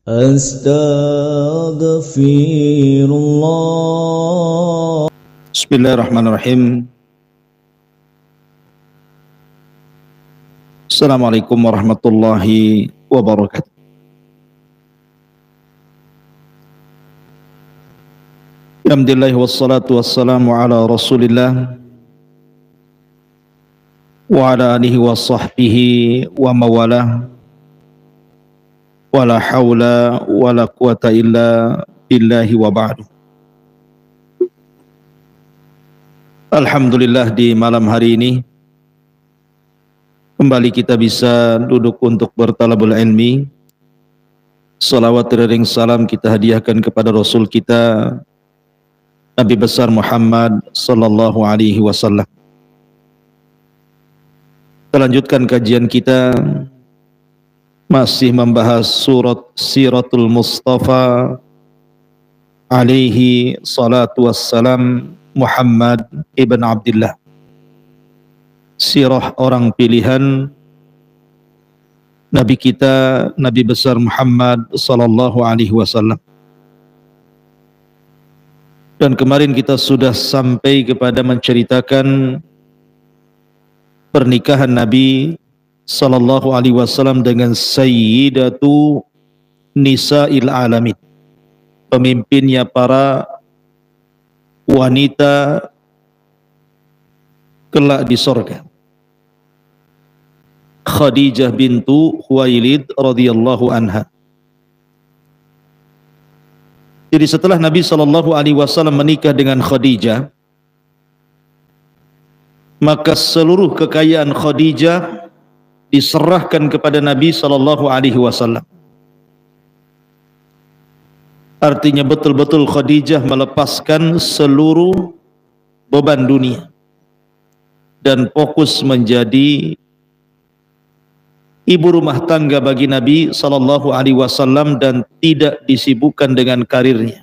Astaghfirullah. Bismillahirrahmanirrahim. Assalamualaikum warahmatullahi wabarakatuh. Alhamdulillah wassalatu wassalamu ala Rasulillah wa ala alihi wa sahbihi wa mawalah. Wala haula wala quwata illa billahi wa ba'du. Alhamdulillah, di malam hari ini kembali kita bisa duduk untuk bertalabul ilmi. Salawat dan salam kita hadiahkan kepada Rasul kita Nabi besar Muhammad sallallahu alaihi wasallam. Kita lanjutkan kajian kita, masih membahas surat Siratul Mustafa alaihi salatu wassalam, Muhammad ibn Abdullah. Sirah orang pilihan Nabi kita, Nabi besar Muhammad sallallahu alaihi wasallam. Dan kemarin kita sudah sampai kepada menceritakan pernikahan Nabi sallallahu alaihi wasallam dengan Sayyidatu Nisa'il Alamin, pemimpinnya para wanita kelak di sorga, Khadijah bintu Khuwailid radhiyallahu anha. Jadi setelah Nabi sallallahu alaihi wasallam menikah dengan Khadijah, maka seluruh kekayaan Khadijah diserahkan kepada Nabi sallallahu alaihi wasallam. Artinya betul-betul Khadijah melepaskan seluruh beban dunia dan fokus menjadi ibu rumah tangga bagi Nabi sallallahu alaihi wasallam dan tidak disibukkan dengan karirnya.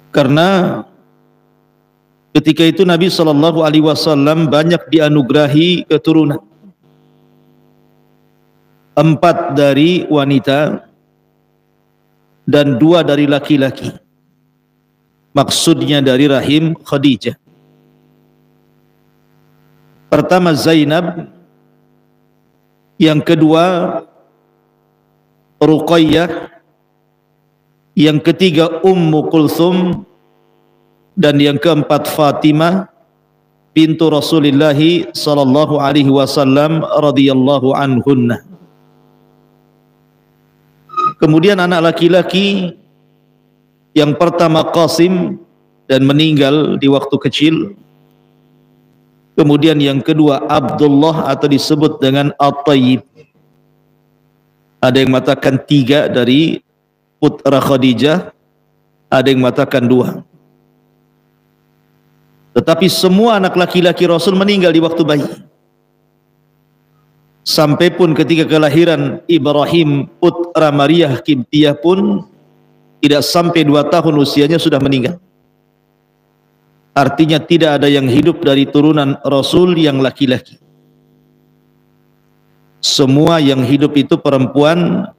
Karena ketika itu Nabi sallallahu alaihi wasallam banyak dianugerahi keturunan. 4 dari wanita dan 2 dari laki-laki. Maksudnya dari rahim Khadijah. Pertama Zainab, yang kedua Ruqayyah, yang ketiga Ummu Kulthum, dan yang keempat Fatimah bintu Rasulullah sallallahu alaihi wasallam radhiyallahu anhunna. Kemudian anak laki-laki yang pertama Qasim dan meninggal di waktu kecil. Kemudian yang kedua Abdullah atau disebut dengan At-Tayyib. Ada yang mengatakan 3 dari putra Khadijah, ada yang mengatakan 2. Tetapi semua anak laki-laki Rasul meninggal di waktu bayi. Sampai pun ketika kelahiran Ibrahim putra Maryah Qibtiyah pun tidak sampai 2 tahun usianya sudah meninggal. Artinya tidak ada yang hidup dari turunan Rasul yang laki-laki. Semua yang hidup itu perempuan,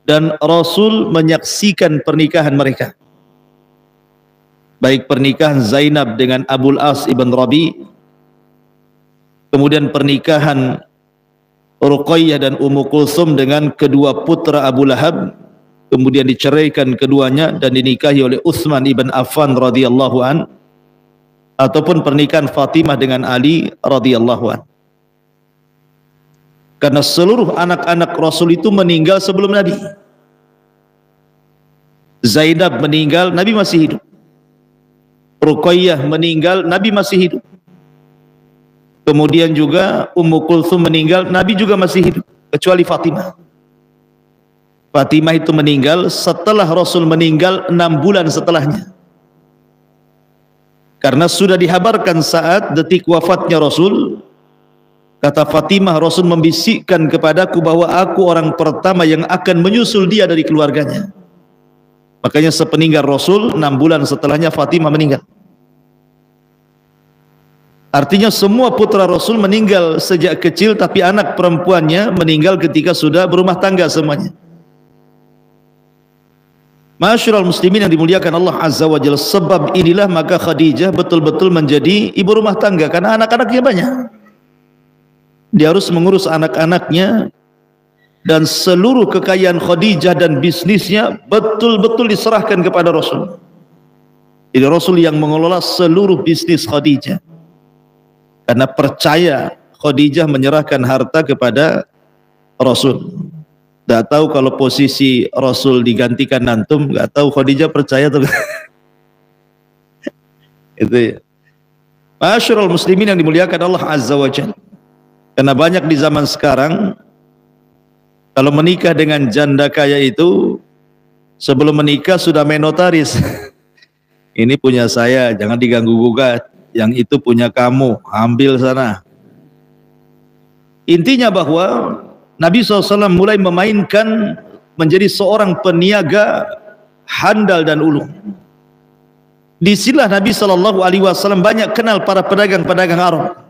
dan Rasul menyaksikan pernikahan mereka. Baik pernikahan Zainab dengan Abul As ibn Rabi, kemudian pernikahan Ruqayyah dan Ummu Kulthum dengan kedua putra Abu Lahab, kemudian diceraikan keduanya dan dinikahi oleh Utsman ibn Affan radhiyallahu an, ataupun pernikahan Fatimah dengan Ali radhiyallahu an. Karena seluruh anak-anak Rasul itu meninggal sebelum Nabi. Zainab meninggal, Nabi masih hidup. Ruqayyah meninggal, Nabi masih hidup. Kemudian juga Ummu Kulthum meninggal, Nabi juga masih hidup, kecuali Fatimah. Fatimah itu meninggal setelah Rasul meninggal 6 bulan setelahnya. Karena sudah dihabarkan saat detik wafatnya Rasul, kata Fatimah, Rasul membisikkan kepadaku bahwa aku orang pertama yang akan menyusul dia dari keluarganya. Makanya sepeninggal Rasul 6 bulan setelahnya Fatimah meninggal. Artinya semua putra Rasul meninggal sejak kecil, tapi anak perempuannya meninggal ketika sudah berumah tangga semuanya. Ma'asyiral muslimin yang dimuliakan Allah Azza wa Jalla, sebab inilah maka Khadijah betul-betul menjadi ibu rumah tangga karena anak-anaknya banyak. Dia harus mengurus anak-anaknya, dan seluruh kekayaan Khadijah dan bisnisnya betul-betul diserahkan kepada Rasul. Jadi Rasul yang mengelola seluruh bisnis Khadijah, karena percaya Khadijah menyerahkan harta kepada Rasul. Tidak tahu kalau posisi Rasul digantikan antum, nggak tahu Khadijah percaya atau itu ya. Ma'asyiral muslimin yang dimuliakan Allah Azza wa Jalla, karena banyak di zaman sekarang kalau menikah dengan janda kaya itu sebelum menikah sudah main notaris. Ini punya saya, jangan diganggu gugat. Yang itu punya kamu, ambil sana. Intinya bahwa Nabi SAW mulai memainkan menjadi seorang peniaga handal dan ulung. Disinilah Nabi SAW banyak kenal para pedagang-pedagang Arab,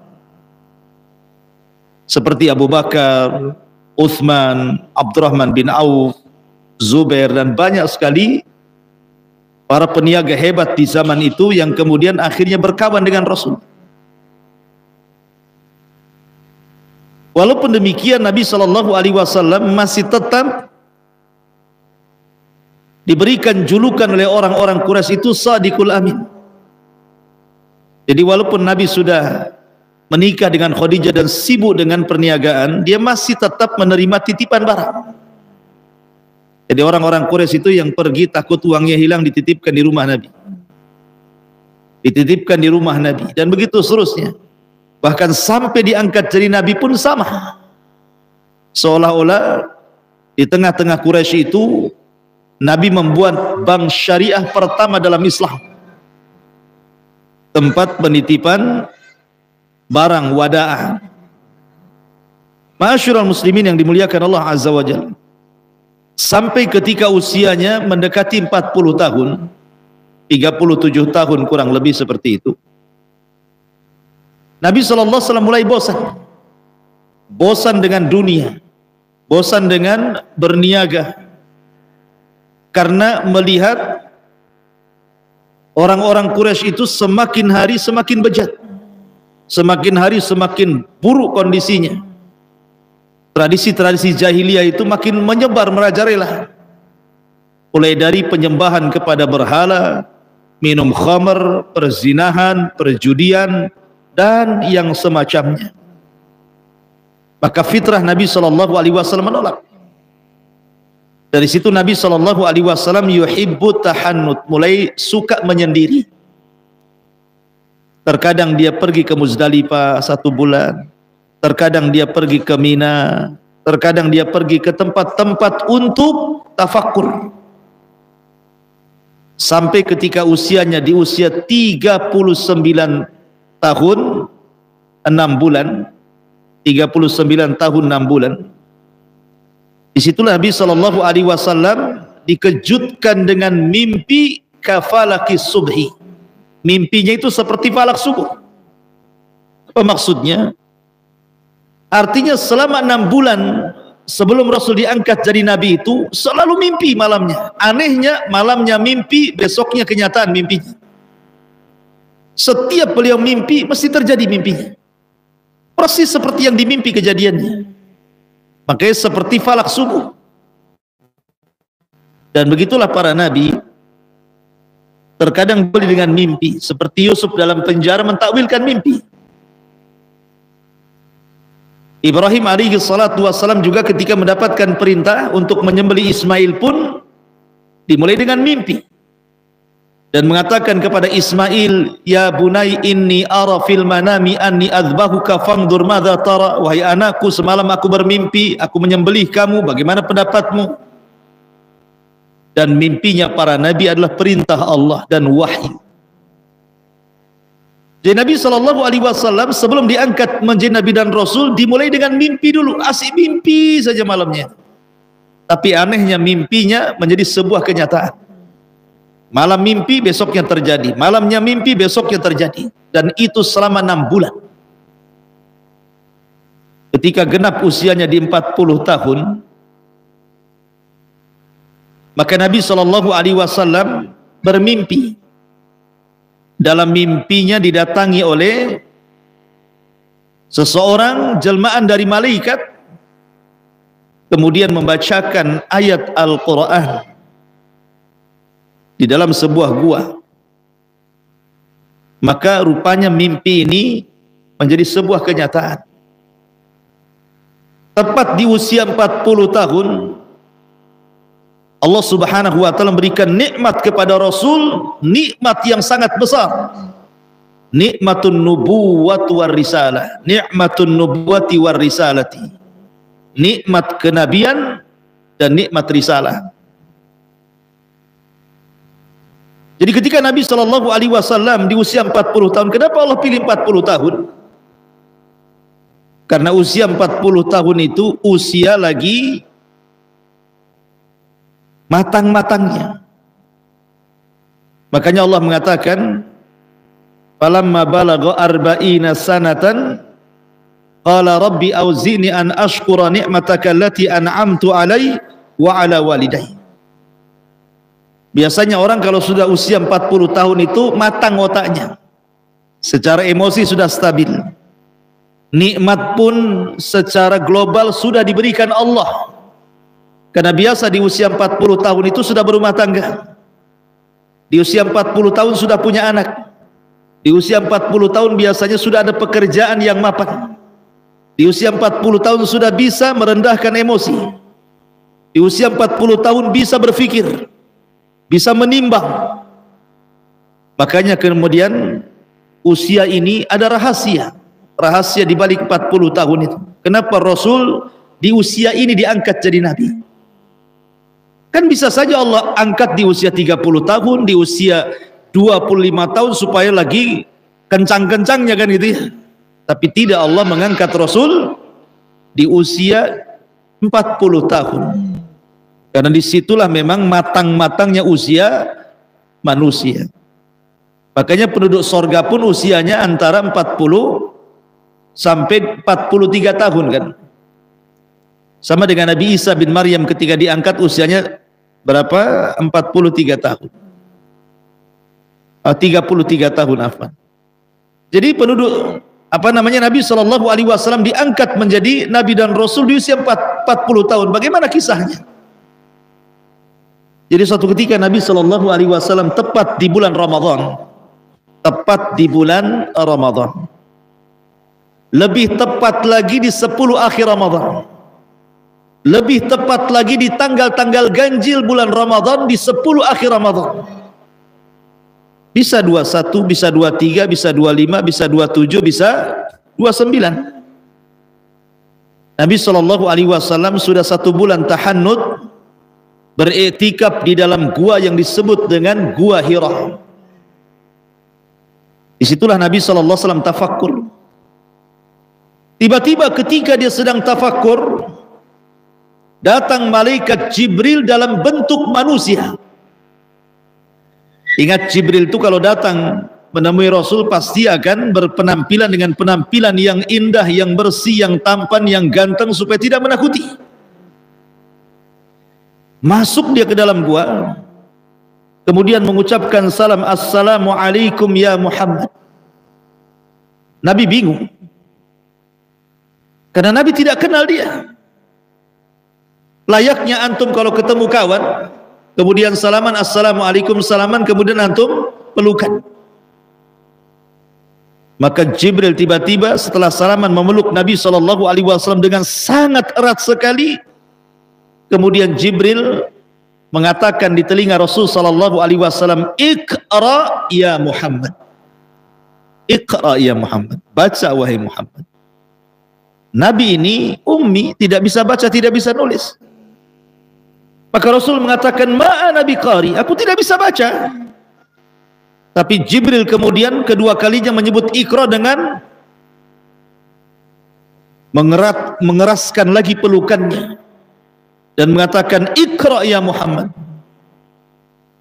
seperti Abu Bakar, Uthman, Abdurrahman bin Auf, Zubair, dan banyak sekali para peniaga hebat di zaman itu yang kemudian akhirnya berkawan dengan Rasul. Walaupun demikian, Nabi SAW masih tetap diberikan julukan oleh orang-orang Quraisy itu Shadiqul Amin. Jadi walaupun Nabi sudah menikah dengan Khadijah dan sibuk dengan perniagaan, dia masih tetap menerima titipan barang. Jadi orang-orang Quraisy itu yang pergi takut uangnya hilang dititipkan di rumah Nabi, dititipkan di rumah Nabi, dan begitu seterusnya. Bahkan sampai diangkat jadi Nabi pun sama. Seolah-olah di tengah-tengah Quraisy itu Nabi membuat bank syariah pertama dalam Islam, tempat penitipan barang wadaah. Ma'asyiral muslimin yang dimuliakan Allah Azza wa Jalla, sampai ketika usianya mendekati 40 tahun, 37 tahun kurang lebih seperti itu, Nabi SAW mulai bosan dengan dunia, bosan dengan berniaga, karena melihat orang-orang Quraisy itu semakin hari semakin bejat, semakin hari semakin buruk kondisinya. Tradisi-tradisi jahiliyah itu makin menyebar merajalela, mulai dari penyembahan kepada berhala, minum khamr, perzinahan, perjudian, dan yang semacamnya. Maka fitrah Nabi SAW menolak. Dari situ Nabi SAW yuhibbu tahannut, mulai suka menyendiri. Terkadang dia pergi ke Muzdalifah 1 bulan, terkadang dia pergi ke Mina, terkadang dia pergi ke tempat-tempat untuk tafakkur. Sampai ketika usianya di usia 39 tahun 6 bulan, 39 tahun 6 bulan, disitulah Nabi SAW dikejutkan dengan mimpi kafalaki subhi. Mimpinya itu seperti falak subuh. Apa maksudnya? Artinya selama 6 bulan sebelum Rasul diangkat jadi Nabi itu selalu mimpi malamnya. Anehnya malamnya mimpi, besoknya kenyataan mimpinya. Setiap beliau mimpi mesti terjadi mimpinya, persis seperti yang dimimpi kejadiannya. Makanya seperti falak subuh. Dan begitulah para nabi, terkadang beli dengan mimpi, seperti Yusuf dalam penjara mentakwilkan mimpi. Ibrahim alaihi salatu wassalam juga ketika mendapatkan perintah untuk menyembelih Ismail pun dimulai dengan mimpi, dan mengatakan kepada Ismail, ya bunai inni ara fil manami anni adzbahuka fangdur madza tara. Wahai anakku, semalam aku bermimpi aku menyembelih kamu, bagaimana pendapatmu? Dan mimpinya para nabi adalah perintah Allah dan wahyu. Jadi Nabi SAW sebelum diangkat menjadi Nabi dan Rasul dimulai dengan mimpi dulu, asik mimpi saja malamnya. Tapi anehnya mimpinya menjadi sebuah kenyataan. Malam mimpi, besoknya terjadi. Malamnya mimpi, besoknya terjadi. Dan itu selama 6 bulan. ketika genap usianya di 40 tahun, maka Nabi SAW bermimpi. Dalam mimpinya didatangi oleh seseorang jelmaan dari malaikat, kemudian membacakan ayat Al-Quran di dalam sebuah gua. Maka rupanya mimpi ini menjadi sebuah kenyataan. Tepat di usia 40 tahun, Allah Subhanahu wa ta'ala memberikan nikmat kepada Rasul, nikmat yang sangat besar. Nikmatun nubuwwati war risalah, nikmatun nubuwwati war risalati. Nikmat kenabian dan nikmat risalah. Jadi ketika Nabi SAW di usia 40 tahun, kenapa Allah pilih 40 tahun? Karena usia 40 tahun itu usia lagi matang-matangnya. Makanya Allah mengatakan, falamma balagha arba'ina sanatan qala rabbi auzini an ashkura ni'mataka allati an'amtu alai wa ala walidayya. Biasanya orang kalau sudah usia 40 tahun itu matang otaknya, secara emosi sudah stabil, nikmat pun secara global sudah diberikan Allah. Karena biasa di usia 40 tahun itu sudah berumah tangga, di usia 40 tahun sudah punya anak, di usia 40 tahun biasanya sudah ada pekerjaan yang mapan, di usia 40 tahun sudah bisa merendahkan emosi, di usia 40 tahun bisa berpikir, bisa menimbang. Makanya kemudian usia ini ada rahasia di balik 40 tahun itu. Kenapa Rasul di usia ini diangkat jadi nabi? Kan bisa saja Allah angkat di usia 30 tahun, di usia 25 tahun supaya lagi kencang-kencangnya kan gitu ya. Tapi tidak, Allah mengangkat Rasul di usia 40 tahun. Karena disitulah memang matang-matangnya usia manusia. Makanya penduduk sorga pun usianya antara 40 sampai 43 tahun kan. Sama dengan Nabi Isa bin Maryam ketika diangkat usianya berapa? 43 tahun. 33 tahun afwan. Jadi penduduk Nabi SAW diangkat menjadi nabi dan rasul di usia 40 tahun. Bagaimana kisahnya? Jadi suatu ketika Nabi SAW tepat di bulan Ramadan. Tepat di bulan Ramadan. Lebih tepat lagi di 10 akhir Ramadan. Lebih tepat lagi di tanggal-tanggal ganjil bulan Ramadan di 10 akhir Ramadan. Bisa 21, bisa 23, bisa 25, bisa 27, bisa 29. Nabi SAW sudah 1 bulan tahannud, beriktikaf di dalam gua yang disebut dengan Gua Hira. Disitulah Nabi SAW tafakkur. Tiba-tiba ketika dia sedang tafakkur, datang malaikat Jibril dalam bentuk manusia. Ingat, Jibril itu kalau datang menemui Rasul pasti akan berpenampilan dengan penampilan yang indah, yang bersih, yang tampan, yang ganteng supaya tidak menakuti. Masuk dia ke dalam gua, kemudian mengucapkan salam, assalamualaikum ya Muhammad. Nabi bingung karena Nabi tidak kenal dia. Layaknya antum kalau ketemu kawan, kemudian salaman, assalamualaikum, salaman, kemudian antum pelukan. Maka Jibril tiba-tiba setelah salaman memeluk Nabi SAW dengan sangat erat sekali. Kemudian Jibril mengatakan di telinga Rasul SAW, Iqra ya Muhammad. Iqra ya Muhammad. Baca wahai Muhammad. Nabi ini ummi, tidak bisa baca, tidak bisa nulis. Maka Rasul mengatakan, ma'ana biqari, aku tidak bisa baca. Tapi Jibril kemudian kedua kalinya menyebut Iqra dengan mengeraskan lagi pelukannya dan mengatakan, Iqra ya Muhammad.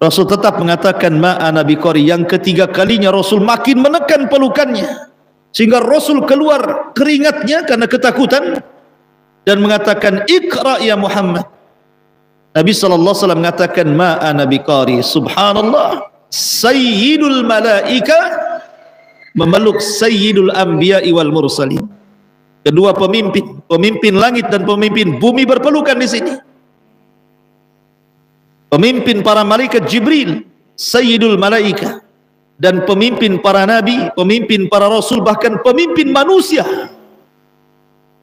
Rasul tetap mengatakan, ma'ana biqari. Yang ketiga kalinya Rasul makin menekan pelukannya sehingga Rasul keluar keringatnya karena ketakutan dan mengatakan, "Iqra ya Muhammad." Nabi sallallahu alaihi wasallam mengatakan, "Ma ana biqari." Subhanallah, sayyidul malaika memeluk sayyidul anbiya'i wal mursalin. Kedua pemimpin langit dan pemimpin bumi berpelukan di sini. Pemimpin para malaikat Jibril, sayyidul malaika, dan pemimpin para nabi, pemimpin para rasul, bahkan pemimpin manusia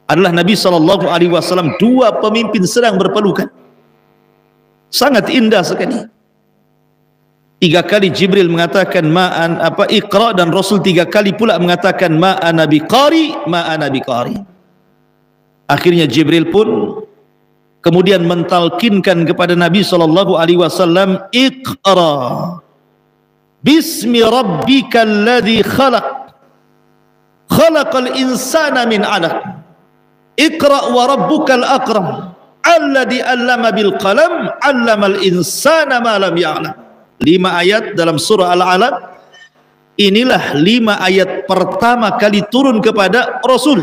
adalah Nabi sallallahu alaihi wasallam. Dua pemimpin sedang berpelukan. Sangat indah sekali. 3 kali Jibril mengatakan ma'an Iqra, dan Rasul 3 kali pula mengatakan ma'ana biqari, ma'ana biqari. Akhirnya Jibril pun kemudian mentalkinkan kepada Nabi sallallahu alaihi wasallam, "Iqra bismi rabbikal ladzi khalaq, khalaqal insana min 'alaq, Iqra wa rabbukal akram, alladzi 'allama bil qalam, 'allamal insana ma lam ya'lam." 5 ayat dalam surah Al-Alaq. Inilah 5 ayat pertama kali turun kepada Rasul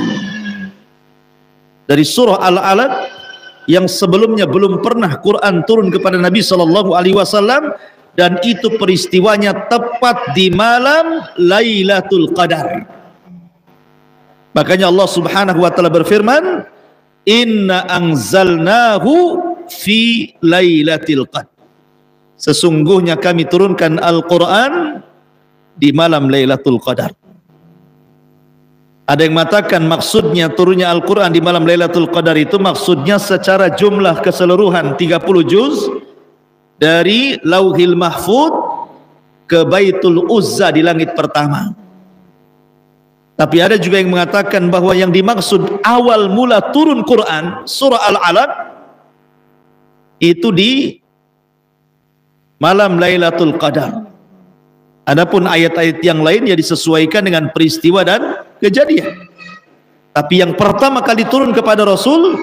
dari surah Al-Alaq, yang sebelumnya belum pernah Quran turun kepada Nabi sallallahu alaihi wasallam, dan itu peristiwanya tepat di malam Lailatul Qadar. Makanya Allah Subhanahu wa taala berfirman, "Inna anzalnahu fi Lailatul Qadar." Sesungguhnya kami turunkan Al-Quran di malam Lailatul Qadar. Ada yang mengatakan maksudnya turunnya Al-Quran di malam Lailatul Qadar itu maksudnya secara jumlah keseluruhan 30 juz dari Lauhil Mahfud ke Baitul Uzza di langit pertama. Tapi ada juga yang mengatakan bahwa yang dimaksud awal mula turun Quran surah Al-Alaq itu di malam Lailatul Qadar. Adapun ayat-ayat yang lain ya disesuaikan dengan peristiwa dan kejadian. Tapi yang pertama kali turun kepada Rasul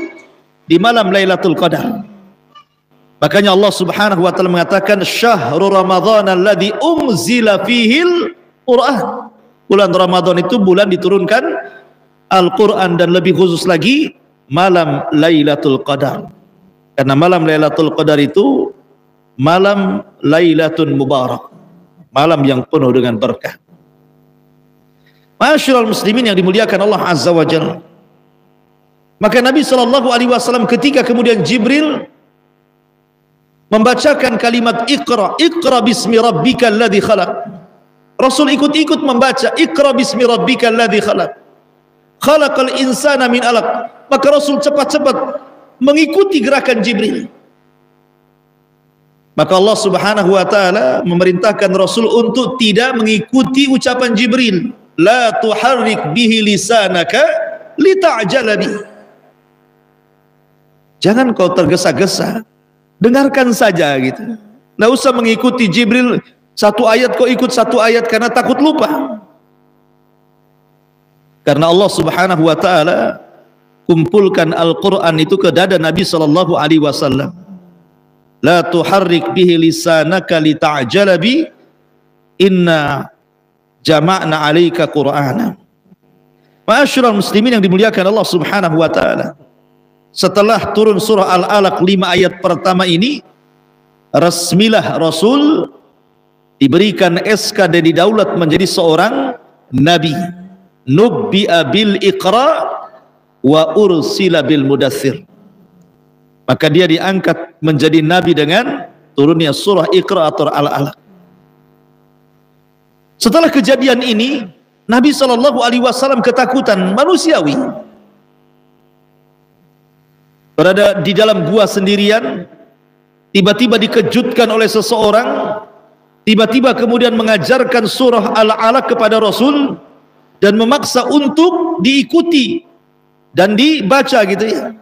di malam Lailatul Qadar. Makanya Allah Subhanahu wa taala mengatakan, "Syahrul Ramadhan alladzi unzila fihil Qur'an." Bulan Ramadan itu bulan diturunkan Al-Qur'an, dan lebih khusus lagi malam Lailatul Qadar. Karena malam Lailatul Qadar itu malam Lailatun Mubarak, malam yang penuh dengan berkah. Ma'asyiral muslimin yang dimuliakan Allah Azza wa Jalla. Maka Nabi sallallahu alaihi wasallam ketika kemudian Jibril membacakan kalimat Iqra, Iqra bismi rabbikal ladzi khalaq, Rasul ikut-ikut membaca Iqra bismi rabbikal ladzi khalaq, khalaqal insana min 'alaq. Maka Rasul cepat-cepat mengikuti gerakan Jibril. Maka Allah Subhanahu wa taala memerintahkan Rasul untuk tidak mengikuti ucapan Jibril, la tuharrik bihi lisanaka lita'jala bi. Jangan kau tergesa-gesa, dengarkan saja gitu. Enggak usah mengikuti Jibril, satu ayat kau ikut satu ayat karena takut lupa. Karena Allah Subhanahu wa taala kumpulkan Al-Qur'an itu ke dada Nabi sallallahu alaihi wasallam. La tuharrik bihi lisanaka lita'jala bi, inna jama'na 'alaika Qur'ana. Ma'asyiral muslimin yang dimuliakan Allah Subhanahu wa taala. Setelah turun surah Al-Alaq 5 ayat pertama ini, resmilah Rasul diberikan SK dan didaulat menjadi seorang nabi. Nubbi'a bil Iqra wa ursila bil Mudaththir. Maka dia diangkat menjadi nabi dengan turunnya surah Iqra atau Al-Alaq. Setelah kejadian ini, Nabi sallallahu alaihi wasallam ketakutan manusiawi. Berada di dalam gua sendirian, tiba-tiba dikejutkan oleh seseorang, tiba-tiba kemudian mengajarkan surah Al-Alaq kepada Rasul dan memaksa untuk diikuti dan dibaca gitu ya.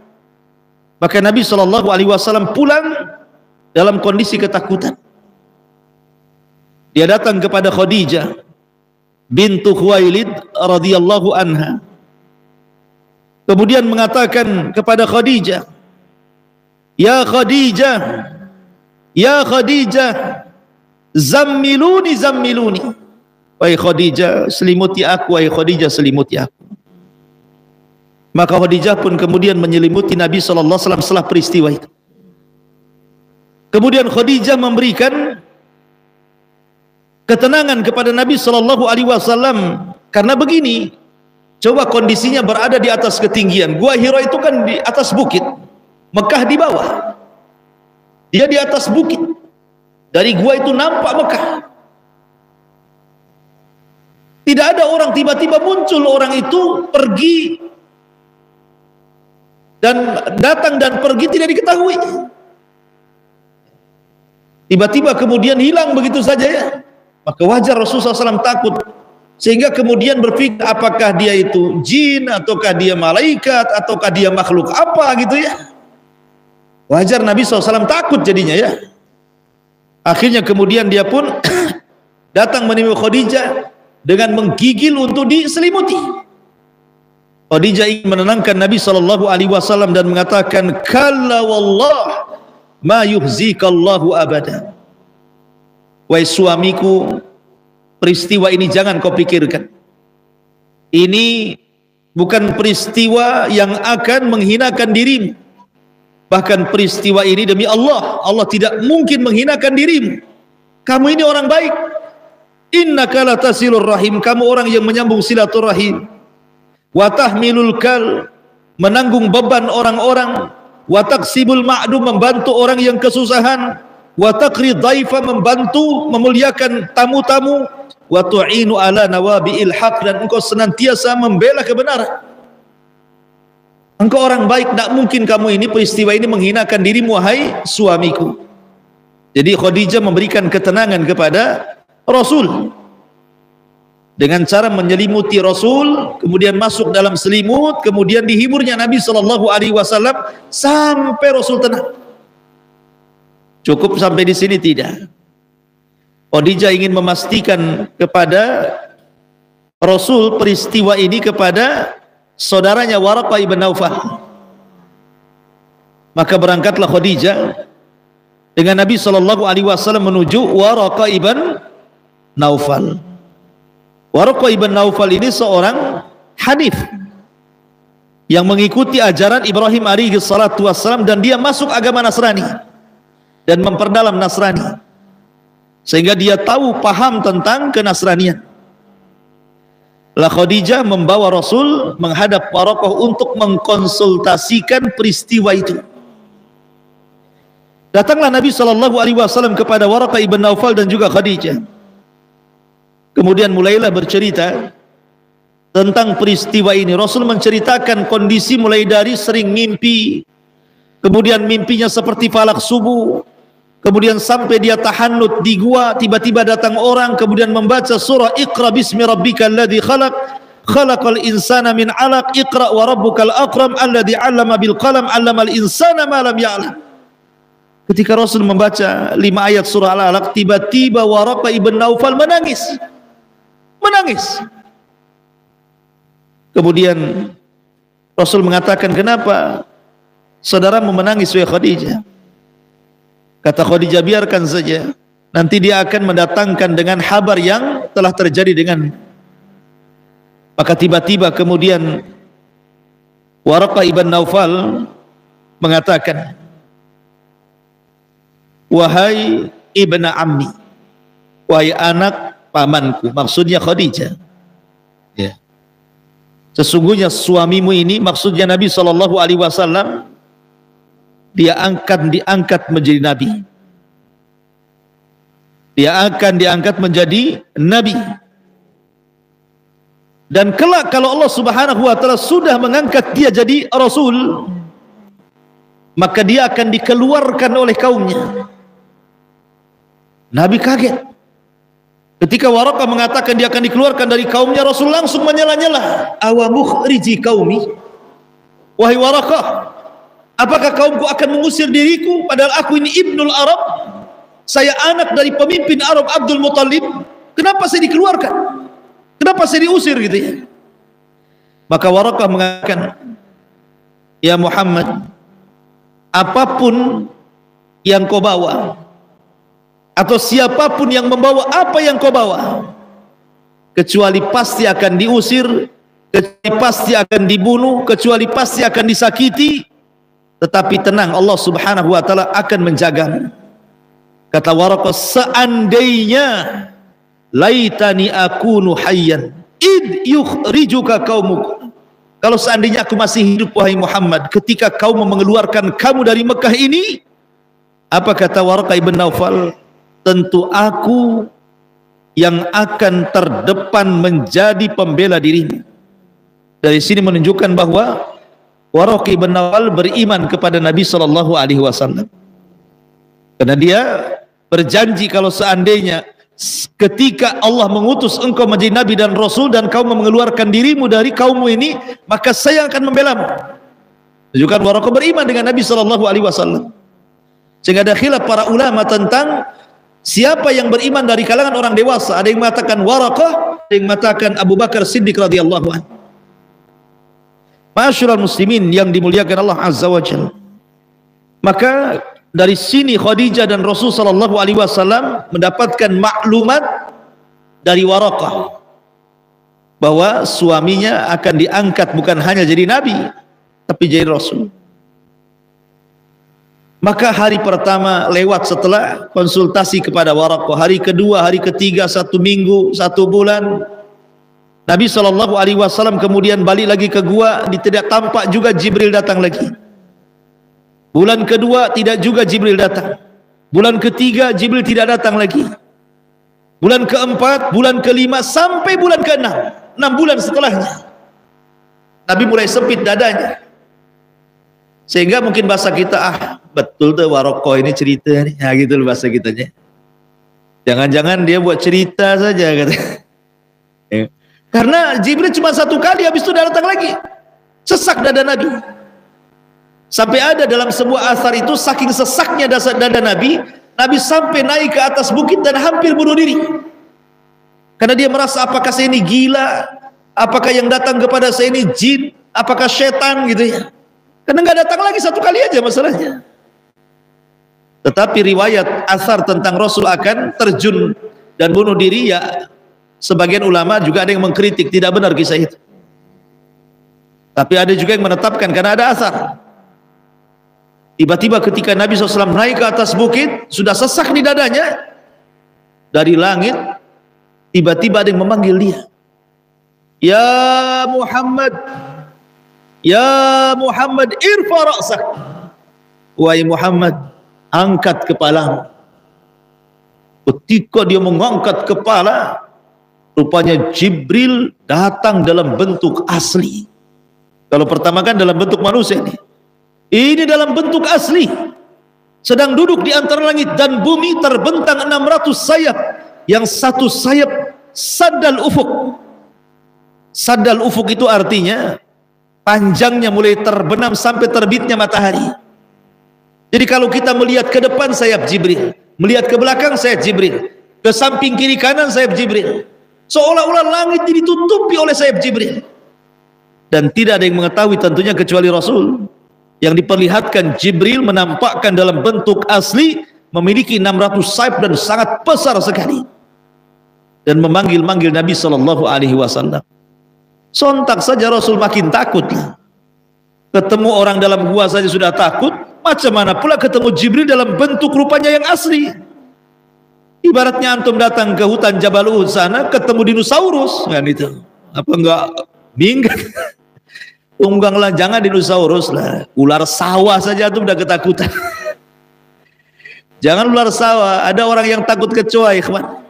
Maka Nabi sallallahu alaihi wasallam pulang dalam kondisi ketakutan. Dia datang kepada Khadijah bintu Khuwailid radhiyallahu anha. Kemudian mengatakan kepada Khadijah, "Ya Khadijah, ya Khadijah, zammiluni zammiluni." wahai Khadijah, selimuti aku, wahai Khadijah, selimuti aku. Maka Khadijah pun kemudian menyelimuti Nabi sallallahu alaihi wasallam setelah peristiwa itu. Kemudian Khadijah memberikan ketenangan kepada Nabi sallallahu alaihi wasallam karena begini, coba kondisinya berada di atas ketinggian. Gua Hira itu kan di atas bukit, Mekah di bawah. Dia di atas bukit. Dari gua itu nampak Mekah. Tidak ada orang, tiba-tiba muncul orang itu pergi dan datang dan pergi tidak diketahui. Tiba-tiba kemudian hilang begitu saja ya. Maka wajar Rasulullah SAW takut, sehingga kemudian berpikir apakah dia itu jin ataukah dia malaikat ataukah dia makhluk apa gitu ya. Wajar Nabi SAW takut jadinya ya. Akhirnya kemudian dia pun datang menemui Khadijah dengan menggigil untuk diselimuti. Khadijah ingin menenangkan Nabi SAW dan mengatakan, kalla wallah ma yuhzikallahu abada. Wahai suamiku, peristiwa ini jangan kau pikirkan. Ini bukan peristiwa yang akan menghinakan dirimu. Bahkan peristiwa ini demi Allah, Allah tidak mungkin menghinakan dirimu. Kamu ini orang baik. Innaka latasilur rahim, kamu orang yang menyambung silaturahim. Wa tahmilul kal, menanggung beban orang-orang. Wa taksibul ma'dum, membantu orang yang kesusahan. Wa taqri dhaifa, membantu memuliakan tamu-tamu. Wa tu'inu ala nawabi'il haq, dan engkau senantiasa membela kebenaran. Engkau orang baik, tak mungkin kamu ini peristiwa ini menghinakan dirimu wahai suamiku. Jadi Khadijah memberikan ketenangan kepada Rasul dengan cara menyelimuti Rasul, kemudian masuk dalam selimut, kemudian dihiburnya Nabi SAW sampai Rasul tenang. Cukup sampai di sini? Tidak. Khadijah ingin memastikan kepada Rasul peristiwa ini kepada saudaranya Waraqah ibn Naufal. Maka berangkatlah Khadijah dengan Nabi SAW menuju Waraqah ibn Naufal. Waraqah ibn Naufal ini seorang hanif yang mengikuti ajaran Ibrahim alaihi salatu wassalam, dan dia masuk agama Nasrani dan memperdalam Nasrani sehingga dia tahu, paham tentang kenasranian. La Khadijah membawa Rasul menghadap Waraqah untuk mengkonsultasikan peristiwa itu. Datanglah Nabi SAW kepada Waraqah ibn Naufal dan juga Khadijah. Kemudian mulailah bercerita tentang peristiwa ini. Rasul menceritakan kondisi mulai dari sering mimpi, kemudian mimpinya seperti falak subuh, kemudian sampai dia tahannut di gua, tiba-tiba datang orang kemudian membaca surah Iqra bismi rabbikal ladzi khalaq, khalaqal insana min 'alaq, Iqra wa rabbukal akram alladzi 'allama bil qalam 'allamal insana ma lam ya'lam. Ketika Rasul membaca 5 ayat surah Al-Alaq, tiba-tiba Waraqah ibn Naufal menangis. Kemudian Rasul mengatakan, kenapa saudaramu menangis wahai Khadijah? Kata Khadijah, biarkan saja, nanti dia akan mendatangkan dengan kabar yang telah terjadi dengan. Maka tiba-tiba kemudian Waraqah ibn Naufal mengatakan, wahai ibna ammi, wahai anak pamanku, maksudnya Khadijah ya. Sesungguhnya suamimu ini, maksudnya Nabi SAW, dia diangkat menjadi nabi. Dia akan diangkat menjadi nabi. Dan kelak kalau Allah Subhanahu wa taala sudah mengangkat dia jadi rasul, maka dia akan dikeluarkan oleh kaumnya. Nabi kaget ketika Waraqah mengatakan dia akan dikeluarkan dari kaumnya. Rasul langsung menyela-nyela, awa mukhriji qaumi, wahai Waraqah, apakah kaumku akan mengusir diriku padahal aku ini ibnul Arab, saya anak dari pemimpin Arab Abdul Muttalib, kenapa saya dikeluarkan, kenapa saya diusir gitu ya. Maka Waraqah mengatakan, ya Muhammad, apapun yang kau bawa atau siapapun yang membawa apa yang kau bawa, kecuali pasti akan diusir, kecuali pasti akan dibunuh, kecuali pasti akan disakiti. Tetapi tenang, Allah Subhanahu wa taala akan menjagamu. Kata Waraqah, seandainya laitani akunu hayyan id yukhrijuka qaumuk, kalau seandainya aku masih hidup wahai Muhammad ketika kaum mengeluarkan kamu dari Mekah ini, apa kata Waraqah ibn Naufal, tentu aku yang akan terdepan menjadi pembela dirimu. Dari sini menunjukkan bahwa Waraqah ibn Naufal beriman kepada Nabi SAW, karena dia berjanji kalau seandainya ketika Allah mengutus engkau menjadi Nabi dan Rasul dan kau mengeluarkan dirimu dari kaummu ini, maka saya akan membelamu. Menunjukkan Waraqah beriman dengan Nabi SAW. Sehingga ada khilaf para ulama tentang siapa yang beriman dari kalangan orang dewasa. Ada yang mengatakan Waraqah, ada yang mengatakan Abu Bakar Siddiq radhiyallahu anhu. Ma'asyiral muslimin yang dimuliakan Allah Azza wa Jalla, maka dari sini Khadijah dan Rasul sallallahu alaihi wasallam mendapatkan maklumat dari Waraqah bahwa suaminya akan diangkat bukan hanya jadi nabi tapi jadi rasul. Maka hari pertama lewat setelah konsultasi kepada Waraqah, hari kedua, hari ketiga, 1 minggu, 1 bulan, Nabi SAW kemudian balik lagi ke gua, tidak tampak juga Jibril datang lagi. Bulan kedua tidak juga Jibril datang. Bulan ketiga Jibril tidak datang lagi. Bulan keempat, bulan kelima, sampai bulan keenam, 6 bulan setelahnya Nabi mulai sempit dadanya. Sehingga mungkin bahasa kita, betul tuh Waraqah ini cerita nih, nah gitu loh bahasa kitanya. Jangan-jangan dia buat cerita saja kata. Karena Jibril cuma 1 kali, habis itu datang lagi, sesak dada Nabi. Sampai ada dalam sebuah asar itu, saking sesaknya dada Nabi, Nabi sampai naik ke atas bukit dan hampir bunuh diri. Karena dia merasa, apakah saya ini gila? Apakah yang datang kepada saya ini jin? Apakah setan gitu ya? Karena nggak datang lagi 1 kali aja masalahnya. Tetapi riwayat asar tentang Rasul akan terjun dan bunuh diri, ya sebagian ulama juga ada yang mengkritik, tidak benar kisah itu. Tapi ada juga yang menetapkan karena ada asar. Tiba-tiba ketika Nabi SAW naik ke atas bukit, sudah sesak di dadanya, dari langit tiba-tiba ada yang memanggil dia, ya Muhammad, ya Muhammad, irfa ra'sak, wahai Muhammad, angkat kepalamu. Ketika dia mengangkat kepala, rupanya Jibril datang dalam bentuk asli. Kalau pertama kan dalam bentuk manusia nih, ini dalam bentuk asli, sedang duduk di antara langit dan bumi, terbentang 600 sayap, yang 1 sayap sadal ufuk. Sadal ufuk itu artinya panjangnya mulai terbenam sampai terbitnya matahari. Jadi kalau kita melihat ke depan sayap Jibril, melihat ke belakang sayap Jibril, ke samping kiri kanan sayap Jibril, seolah-olah langit ditutupi oleh sayap Jibril. Dan tidak ada yang mengetahui tentunya kecuali Rasul. Yang diperlihatkan Jibril menampakkan dalam bentuk asli, memiliki 600 sayap dan sangat besar sekali, dan memanggil-manggil Nabi SAW. Sontak saja Rasul makin takut. Ketemu orang dalam gua saja sudah takut, macam mana pula ketemu Jibril dalam bentuk rupanya yang asli. Ibaratnya antum datang ke hutan Jabal Uhud sana, ketemu dinosaurus kan, itu apa enggak minggat? Tungganglah, jangan dinosaurus lah, ular sawah saja tuh udah ketakutan. Jangan ular sawah, ada orang yang takut kecoa, ikhwan.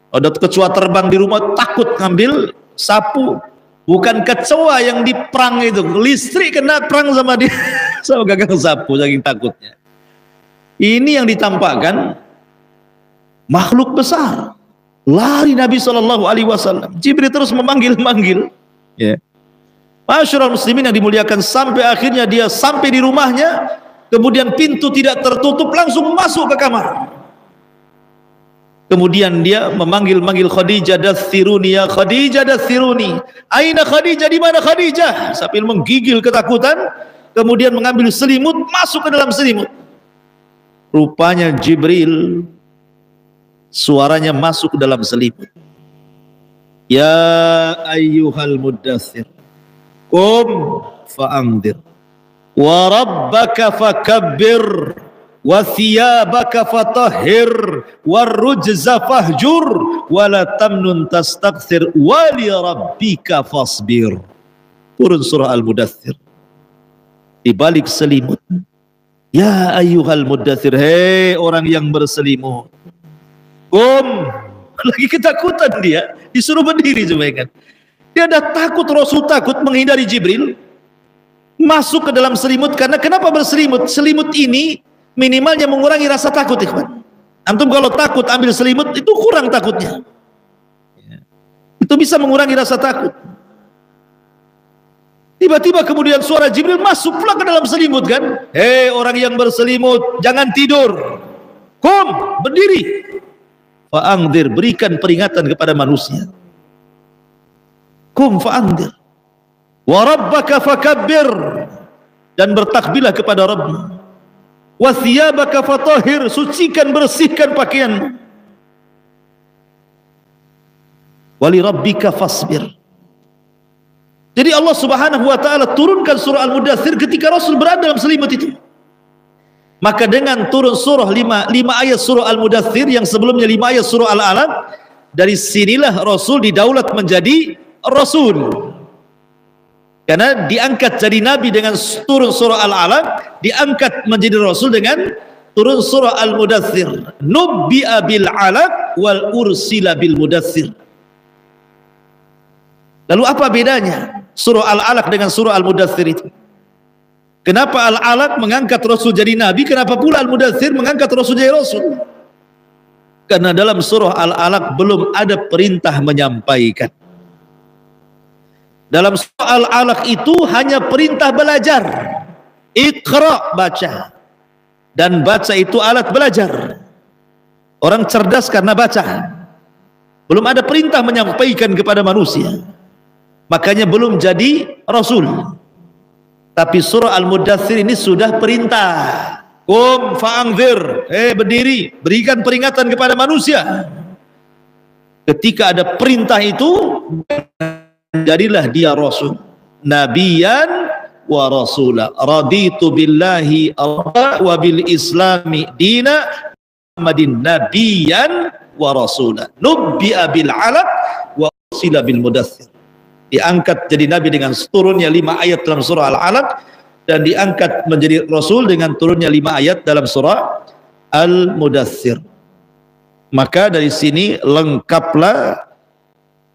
Ada kecoa terbang di rumah, takut ngambil sapu. Bukan kecoa yang diperang itu, listrik kena perang sama dia, sama gagang sapu saking takutnya. Ini yang ditampakkan makhluk besar. Lari Nabi SAW, Jibril terus memanggil-manggil, ya. Masyarul muslimin yang dimuliakan, sampai akhirnya dia sampai di rumahnya, kemudian pintu tidak tertutup, langsung masuk ke kamar. Kemudian dia memanggil-manggil Khadijah, dathiruni ya Khadijah, dathiruni, aina Khadijah, di mana Khadijah, sambil menggigil ketakutan. Kemudian mengambil selimut, masuk ke dalam selimut. Rupanya Jibril, suaranya masuk ke dalam selimut. Ya ayyuhal muddathir qum fa'anzir wa rabbaka fakabbir wa thiyabaka fatahhir war rujza fahjur wa la tamnun tastakthir wa li rabbika fasbir. Turun surah Al-Mudaththir. Di balik selimut, ya ayyuhal muddathir, hei orang yang berselimut, lagi ketakutan dia, disuruh berdiri coba kan. Dia ada takut, Rasul takut menghindari Jibril masuk ke dalam selimut. Karena kenapa berselimut? Selimut ini minimalnya mengurangi rasa takut, ikhwan. Antum kalau takut ambil selimut itu kurang takutnya, itu bisa mengurangi rasa takut. Tiba-tiba kemudian suara Jibril masuk pula ke dalam selimut kan. Hei orang yang berselimut, jangan tidur, berdiri, fa'anzir, berikan peringatan kepada manusia. Fa'anzir wa rabbaka fakabbir, dan bertakbirlah kepada Rabbmu. Wa thiyabaka fatahhir, sucikan, bersihkan pakaianmu. Wa li rabbika fasbir. Jadi Allah Subhanahu wa taala turunkan surah Al-Mudaththir ketika Rasul berada dalam selimut itu. Maka dengan turun surah 5 ayat surah Al-Mudaththir yang sebelumnya 5 ayat surah Al-Alaq, dari sinilah Rasul didaulat menjadi Rasul. Karena diangkat jadi Nabi dengan turun surah Al-Alaq, diangkat menjadi Rasul dengan turun surah Al-Mudaththir. Nubbi'a bil 'alaq wal ursila bil mudaththir. Lalu apa bedanya surah Al-Alaq dengan surah Al-Mudaththir itu? Kenapa Al-Alaq mengangkat Rasul jadi Nabi, kenapa pula Al-Mudaththir mengangkat Rasul jadi Rasul? Karena dalam surah Al-Alaq belum ada perintah menyampaikan. Dalam surah Al-Alaq itu hanya perintah belajar. Iqra, baca. Dan baca itu alat belajar. Orang cerdas karena baca. Belum ada perintah menyampaikan kepada manusia. Makanya belum jadi Rasul. Tapi surah Al-Mudaththir ini sudah perintah. Fa'anzir, berdiri, berikan peringatan kepada manusia. Ketika ada perintah itu, jadilah dia Rasul. Nabiyan wa rasula. Raditu billahi Allah wa bil islami dina Muhammadin nabiyan wa rasula. Nubbi'a bil 'alaq wa ursila bil mudaththir. Diangkat jadi Nabi dengan turunnya 5 ayat dalam surah Al-Alaq, dan diangkat menjadi Rasul dengan turunnya 5 ayat dalam surah Al-Mudaththir. Maka dari sini lengkaplah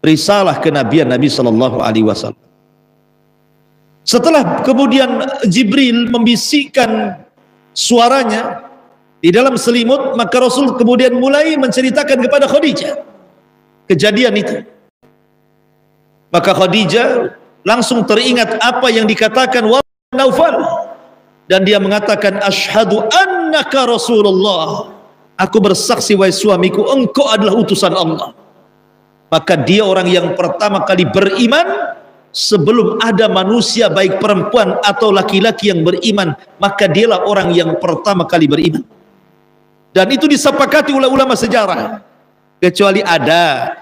risalah kenabian Nabi Sallallahu Alaihi Wasallam. Setelah kemudian Jibril membisikkan suaranya di dalam selimut, maka Rasul kemudian mulai menceritakan kepada Khadijah kejadian itu. Maka Khadijah langsung teringat apa yang dikatakan Naufal, dan dia mengatakan, asyhadu annaka Rasulullah, aku bersaksi wahai suamiku, engkau adalah utusan Allah. Maka dia orang yang pertama kali beriman sebelum ada manusia baik perempuan atau laki-laki yang beriman, maka dialah orang yang pertama kali beriman. Dan itu disepakati oleh ulama sejarah, kecuali ada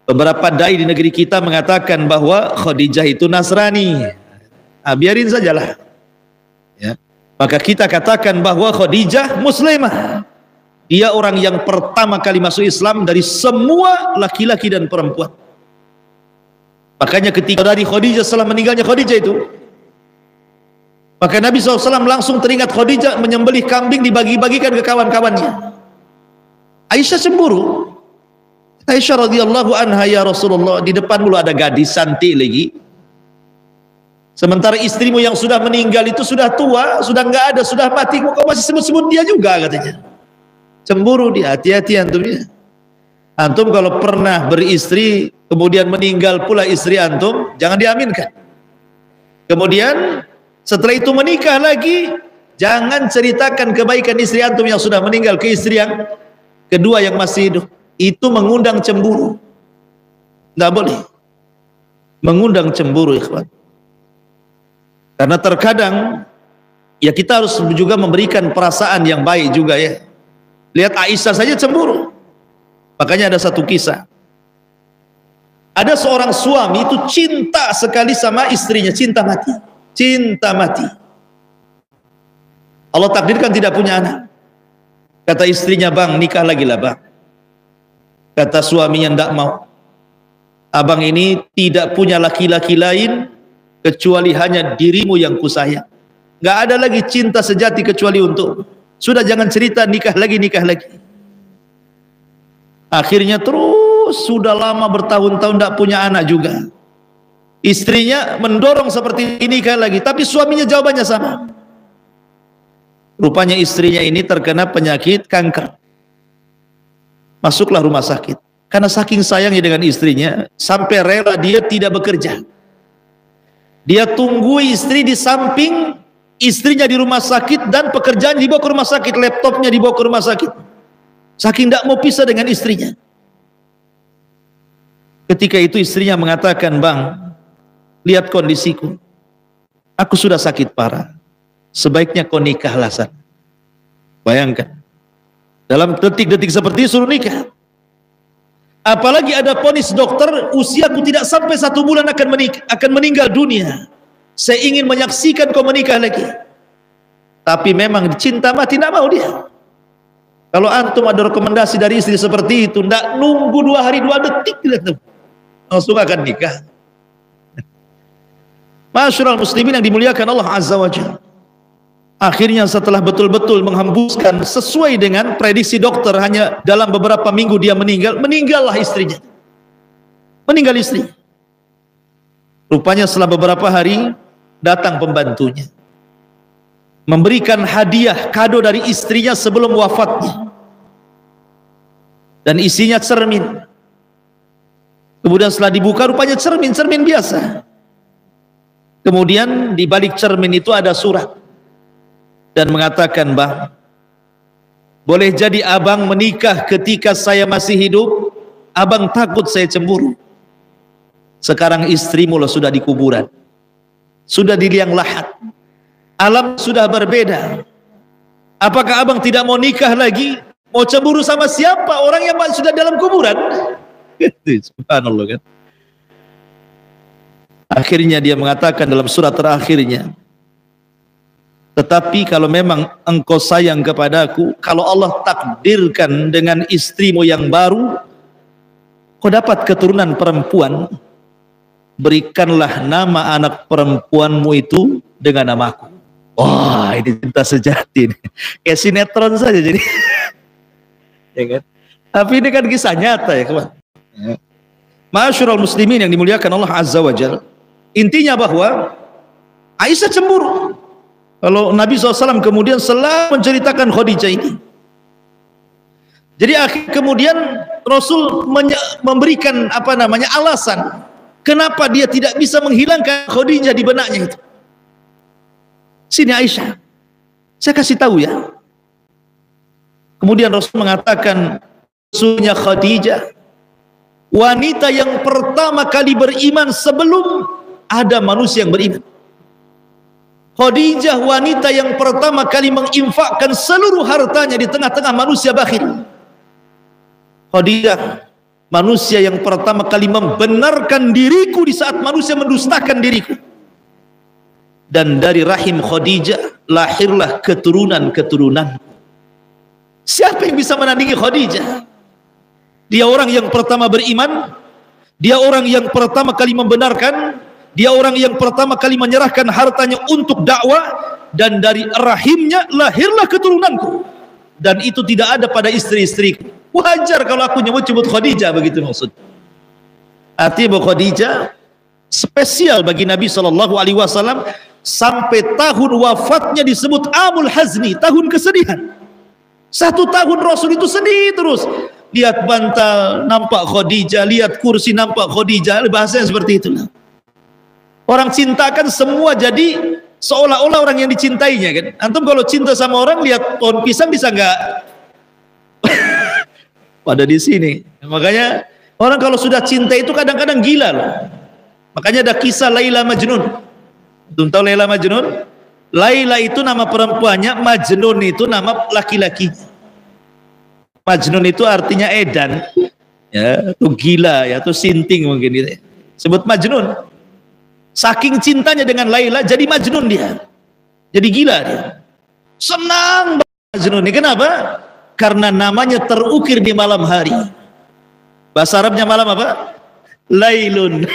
beberapa dai di negeri kita mengatakan bahwa Khadijah itu Nasrani. Biarin sajalah ya. Maka kita katakan bahwa Khadijah Muslimah. Dia orang yang pertama kali masuk Islam dari semua laki-laki dan perempuan. Makanya ketika dari Khadijah, setelah meninggalnya Khadijah itu, maka Nabi SAW langsung teringat Khadijah menyembelih kambing, dibagi-bagikan ke kawan-kawannya. Aisyah cemburu. Aisyah radhiyallahu anha, ya Rasulullah, di depan mulu ada gadis cantik lagi, sementara istrimu yang sudah meninggal itu sudah tua, sudah nggak ada, sudah mati, kok masih sebut-sebut dia juga, katanya. Cemburu dia. Hati-hati antum ya. Antum kalau pernah beristri kemudian meninggal pula istri antum, jangan diaminkan. Kemudian setelah itu menikah lagi, jangan ceritakan kebaikan istri antum yang sudah meninggal ke istri yang kedua yang masih hidup. Itu mengundang cemburu. Nggak boleh mengundang cemburu, ikhwan. Karena terkadang ya kita harus juga memberikan perasaan yang baik juga ya. Lihat Aisyah saja cemburu. Makanya ada satu kisah. Ada seorang suami itu cinta sekali sama istrinya, cinta mati. Cinta mati. Allah takdirkan tidak punya anak. Kata istrinya, bang nikah lagi lah bang. Kata suaminya, ndak mau. Abang ini tidak punya laki-laki lain kecuali hanya dirimu yang kusayang. Nggak ada lagi cinta sejati kecuali untuk. Sudah jangan cerita nikah lagi, nikah lagi. Akhirnya terus sudah lama bertahun-tahun tidak punya anak juga. Istrinya mendorong seperti ini nikah lagi, tapi suaminya jawabannya sama. Rupanya istrinya ini terkena penyakit kanker. Masuklah rumah sakit. Karena saking sayangnya dengan istrinya, sampai rela dia tidak bekerja. Dia tunggu istri di samping istrinya di rumah sakit, dan pekerjaan dibawa ke rumah sakit, laptopnya dibawa ke rumah sakit. Saking tidak mau pisah dengan istrinya. Ketika itu istrinya mengatakan, bang, lihat kondisiku, aku sudah sakit parah, sebaiknya kau nikahlah sana. Bayangkan, dalam detik-detik seperti itu suruh nikah. Apalagi ada vonis dokter, usiaku tidak sampai 1 bulan akan meninggal dunia, saya ingin menyaksikan kau menikah lagi. Tapi memang cinta mati, tidak mau dia. Kalau antum ada rekomendasi dari istri seperti itu, tidak nunggu 2 hari 2 detik, langsung akan nikah. Masyarul muslimin yang dimuliakan Allah Azza wa Jalla. Akhirnya setelah betul-betul menghembuskan sesuai dengan prediksi dokter, hanya dalam beberapa minggu dia meninggal. Meninggallah istrinya. Meninggal istri. Rupanya setelah beberapa hari datang pembantunya, memberikan hadiah kado dari istrinya sebelum wafatnya, dan isinya cermin. Kemudian setelah dibuka, rupanya cermin biasa. Kemudian di balik cermin itu ada surat dan mengatakan, bang, boleh jadi abang menikah ketika saya masih hidup, abang takut saya cemburu. Sekarang istrimu loh sudah di kuburan, sudah di liang lahat, alam sudah berbeda. Apakah abang tidak mau nikah lagi? Mau cemburu sama siapa? Orang yang sudah dalam kuburan. Subhanallah kan. Akhirnya dia mengatakan dalam surat terakhirnya, tetapi kalau memang engkau sayang kepadaku, kalau Allah takdirkan dengan istrimu yang baru, kau dapat keturunan perempuan, berikanlah nama anak perempuanmu itu dengan namaku. Wah, ini cinta sejati nih. Kayak sinetron saja jadi. Ya kan? Tapi ini kan kisah nyata ya kawan. Masyarul muslimin yang dimuliakan Allah Azza wa Jalla. Intinya bahwa Aisyah cemburu kalau Nabi SAW kemudian selalu menceritakan Khadijah ini. Jadi akhir kemudian Rasul memberikan alasan kenapa dia tidak bisa menghilangkan Khadijah di benaknya itu. Sini Aisyah, saya kasih tahu ya. Kemudian Rasul mengatakan, sesungguhnya Khadijah wanita yang pertama kali beriman sebelum ada manusia yang beriman. Khadijah wanita yang pertama kali menginfakkan seluruh hartanya di tengah-tengah manusia bakhil. Khadijah manusia yang pertama kali membenarkan diriku di saat manusia mendustakan diriku. Dan dari rahim Khadijah lahirlah keturunan-keturunan. Siapa yang bisa menandingi Khadijah? Dia orang yang pertama beriman, dia orang yang pertama kali membenarkan, dia orang yang pertama kali menyerahkan hartanya untuk dakwah, dan dari rahimnya lahirlah keturunanku. Dan itu tidak ada pada istri-istriku. Wajar kalau aku nyebut Khadijah, begitu maksud. Artinya bahwa Khadijah spesial bagi Nabi SAW. Sampai tahun wafatnya disebut Amul Hazni, tahun kesedihan. 1 tahun Rasul itu sedih terus. Lihat bantal nampak Khadijah, lihat kursi nampak Khadijah, bahasanya seperti itulah. Orang cintakan semua jadi seolah-olah orang yang dicintainya kan. Antum kalau cinta sama orang lihat pohon pisang bisa nggak pada di sini. Makanya orang kalau sudah cinta itu kadang-kadang gila loh. Makanya ada kisah Laila Majnun. Belum tahu Laila Majnun? Laila itu nama perempuannya, Majnun itu nama laki-laki. Majnun itu artinya edan. ya, tuh gila ya, tuh sinting mungkin gitu. Sebut Majnun. Saking cintanya dengan Laila jadi Majnun dia. Jadi gila dia. Senang Majnun ini. Kenapa? Karena namanya terukir di malam hari. Bahasa Arabnya malam apa? Lailun.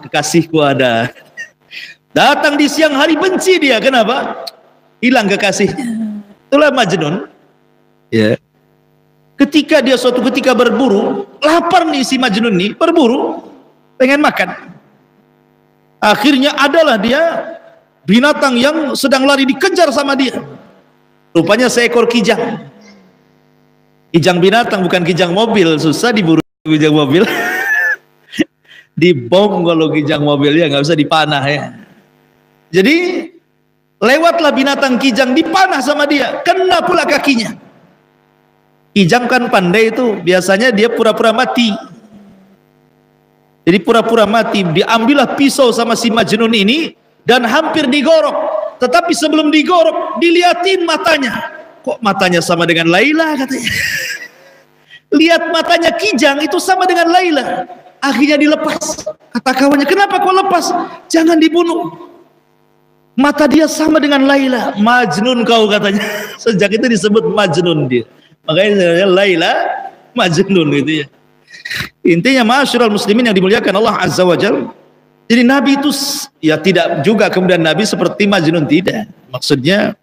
Kekasihku ada. Datang di siang hari benci dia. Kenapa? Hilang kekasihnya. Itulah Majnun. Ya. Ketika dia suatu ketika berburu, lapar nih si Majnun nih, berburu, pengen makan. Akhirnya adalah dia binatang yang sedang lari dikejar sama dia. Rupanya seekor kijang. Kijang binatang, bukan kijang mobil. Susah diburu kijang mobil. Dibom kalau kijang mobil ya, nggak usah dipanah ya. Jadi lewatlah binatang kijang, dipanah sama dia, kena pula kakinya. Kijang kan pandai itu, biasanya dia pura-pura mati. Jadi pura-pura mati, diambillah pisau sama si Majnun ini dan hampir digorok. Tetapi sebelum digorok, diliatin matanya. Kok matanya sama dengan Laila katanya? Lihat matanya kijang itu sama dengan Laila. Akhirnya dilepas. Kata kawannya, kenapa kau lepas? Jangan dibunuh. Mata dia sama dengan Laila. Majnun kau katanya. Sejak itu disebut Majnun dia. Makanya Laila Majnun gitu ya. Intinya ma'asyiral muslimin yang dimuliakan Allah Azza wa Jalla. Jadi Nabi itu ya tidak juga kemudian Nabi seperti Majnun, tidak. Maksudnya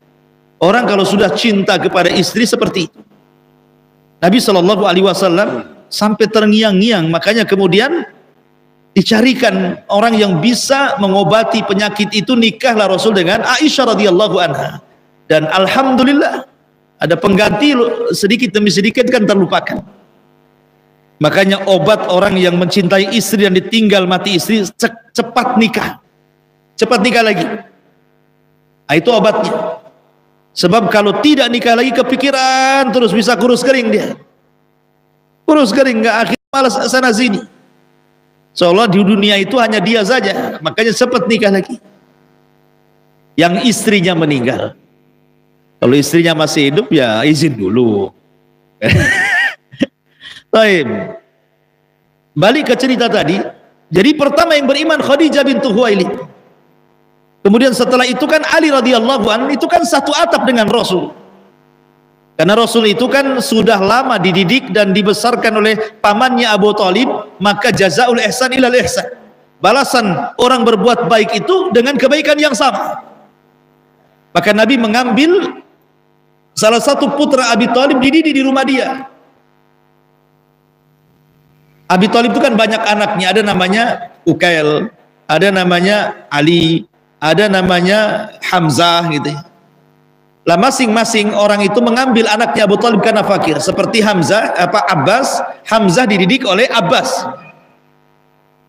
orang kalau sudah cinta kepada istri seperti itu. Nabi Shallallahu Alaihi Wasallam sampai terngiang-ngiang, makanya kemudian dicarikan orang yang bisa mengobati penyakit itu. Nikahlah Rasul dengan Aisyah radhiyallahu anha. Dan alhamdulillah ada pengganti, sedikit demi sedikit kan terlupakan. Makanya obat orang yang mencintai istri dan ditinggal mati istri, cepat nikah. Cepat nikah lagi. Nah, itu obatnya. Sebab kalau tidak nikah lagi kepikiran terus, bisa kurus kering dia. Kurus kering, nggak, akhirnya malas sana sini. Seolah di dunia itu hanya dia saja. Makanya cepat nikah lagi. Yang istrinya meninggal. Kalau istrinya masih hidup ya izin dulu. Baik. Balik ke cerita tadi. Jadi pertama yang beriman Khadijah bintu Khuwailid. Kemudian setelah itu kan Ali radhiyallahu anhu, itu kan satu atap dengan Rasul. Karena Rasul itu kan sudah lama dididik dan dibesarkan oleh pamannya Abu Thalib, maka jazaul ihsan ilal ihsan. Balasan orang berbuat baik itu dengan kebaikan yang sama. Maka Nabi mengambil salah satu putra Abi Thalib, dididik di rumah dia. Abi Thalib itu kan banyak anaknya, ada namanya Ukail, ada namanya Ali, ada namanya Hamzah gitu. Lah masing-masing orang itu mengambil anaknya Abu Thalib karena fakir. Seperti Abbas, Hamzah dididik oleh Abbas.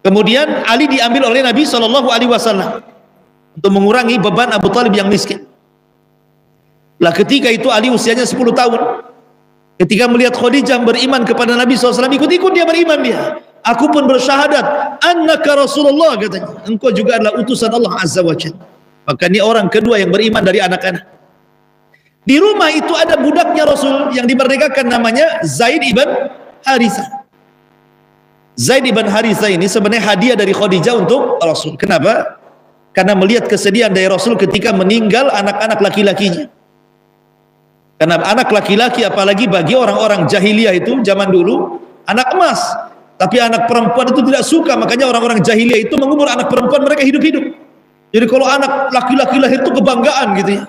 Kemudian Ali diambil oleh Nabi Shallallahu Alaihi Wasallam untuk mengurangi beban Abu Thalib yang miskin. Lah ketika itu Ali usianya 10 tahun. Ketika melihat Khadijah beriman kepada Nabi SAW, ikut-ikut dia beriman dia. Aku pun bersyahadat, annaka Rasulullah, katanya. Engkau juga adalah utusan Allah Azza wa Jalla. Maka ini orang kedua yang beriman dari anak-anak. Di rumah itu ada budaknya Rasul yang dimerdekakan, namanya Zaid ibn Harithah. Zaid ibn Harithah ini sebenarnya hadiah dari Khadijah untuk Rasul. Kenapa? Karena melihat kesedihan dari Rasul ketika meninggal anak-anak laki-lakinya. Karena anak laki-laki, apalagi bagi orang-orang jahiliyah itu zaman dulu, anak emas. Tapi anak perempuan itu tidak suka, makanya orang-orang jahiliyah itu mengubur anak perempuan mereka hidup-hidup. Jadi kalau anak laki-laki lahir itu kebanggaan gitu ya.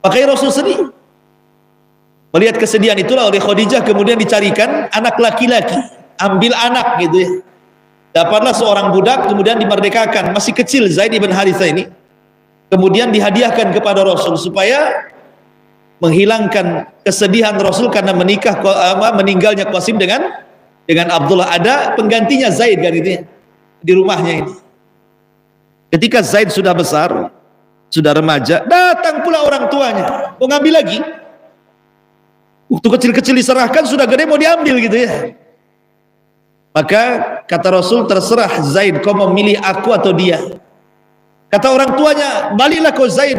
Makanya Rasul sedih. Melihat kesedihan itulah oleh Khadijah kemudian dicarikan anak laki-laki, ambil anak gitu ya. Dapatlah seorang budak kemudian dimerdekakan, masih kecil Zaid ibn Harithah ini. Kemudian dihadiahkan kepada Rasul supaya menghilangkan kesedihan Rasul karena meninggalnya Qasim dengan Abdullah. Ada penggantinya Zaid kan itu ya, di rumahnya ini. Ketika Zaid sudah besar, sudah remaja, datang pula orang tuanya mau ngambil lagi. Waktu kecil-kecil diserahkan, sudah gede mau diambil gitu ya. Maka kata Rasul, terserah Zaid, kau mau milih aku atau dia. Kata orang tuanya, baliklah kau Zaid,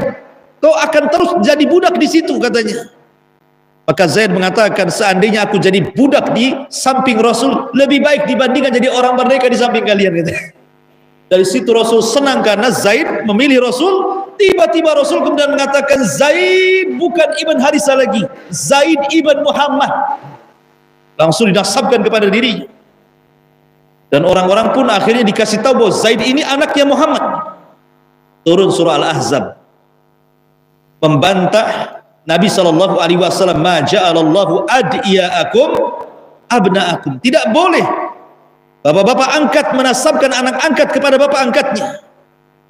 kau akan terus jadi budak di situ katanya. Maka Zaid mengatakan, seandainya aku jadi budak di samping Rasul, lebih baik dibandingkan jadi orang merdeka di samping kalian. Gitu. Dari situ Rasul senang karena Zaid memilih Rasul. Tiba-tiba Rasul kemudian mengatakan, Zaid bukan Ibn Harisah lagi, Zaid Ibn Muhammad. Langsung dinasabkan kepada dirinya. Dan orang-orang pun akhirnya dikasih tahu bahwa Zaid ini anaknya Muhammad. Turun surah Al-Ahzab membantah Nabi SAW, ma ja'alallahu ad'iyaakum abna'akum. Tidak boleh bapak-bapak angkat menasabkan anak angkat kepada bapak angkatnya.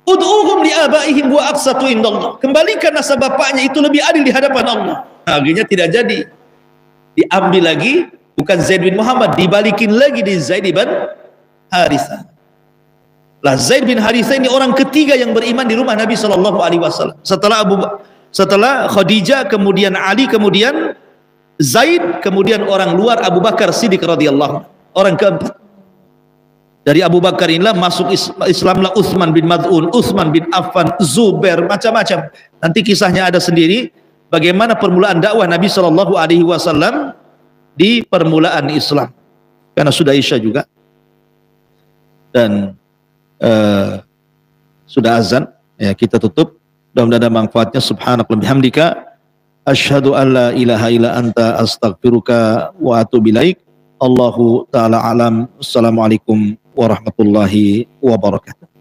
Ud'uhum li'abaihim wa aqsatu indallah. Kembalikan nasab bapaknya, itu lebih adil di hadapan Allah. Akhirnya tidak jadi. Diambil lagi, bukan Zaid bin Muhammad, dibalikin lagi di Zaid bin Harithah. Lah Zaid bin Harithah ini orang ketiga yang beriman di rumah Nabi SAW. Setelah Khadijah, kemudian Ali, kemudian Zaid, kemudian orang luar Abu Bakar Siddiq radhiyallahu anhu. Orang keempat. Dari Abu Bakar inilah masuk Islamlah Utsman bin Mad'un, Utsman bin Affan, Zubair, macam-macam. Nanti kisahnya ada sendiri bagaimana permulaan dakwah Nabi SAW di permulaan Islam. Karena sudah Isya juga. Dan sudah azan, ya kita tutup. Mudah-mudahan ada manfaatnya. Subhanakallahumma bihamdika asyhadu an la ilaha illa anta astaghfiruka wa atubu ilaik. Allahu taala alam. Assalamualaikum warahmatullahi wabarakatuh.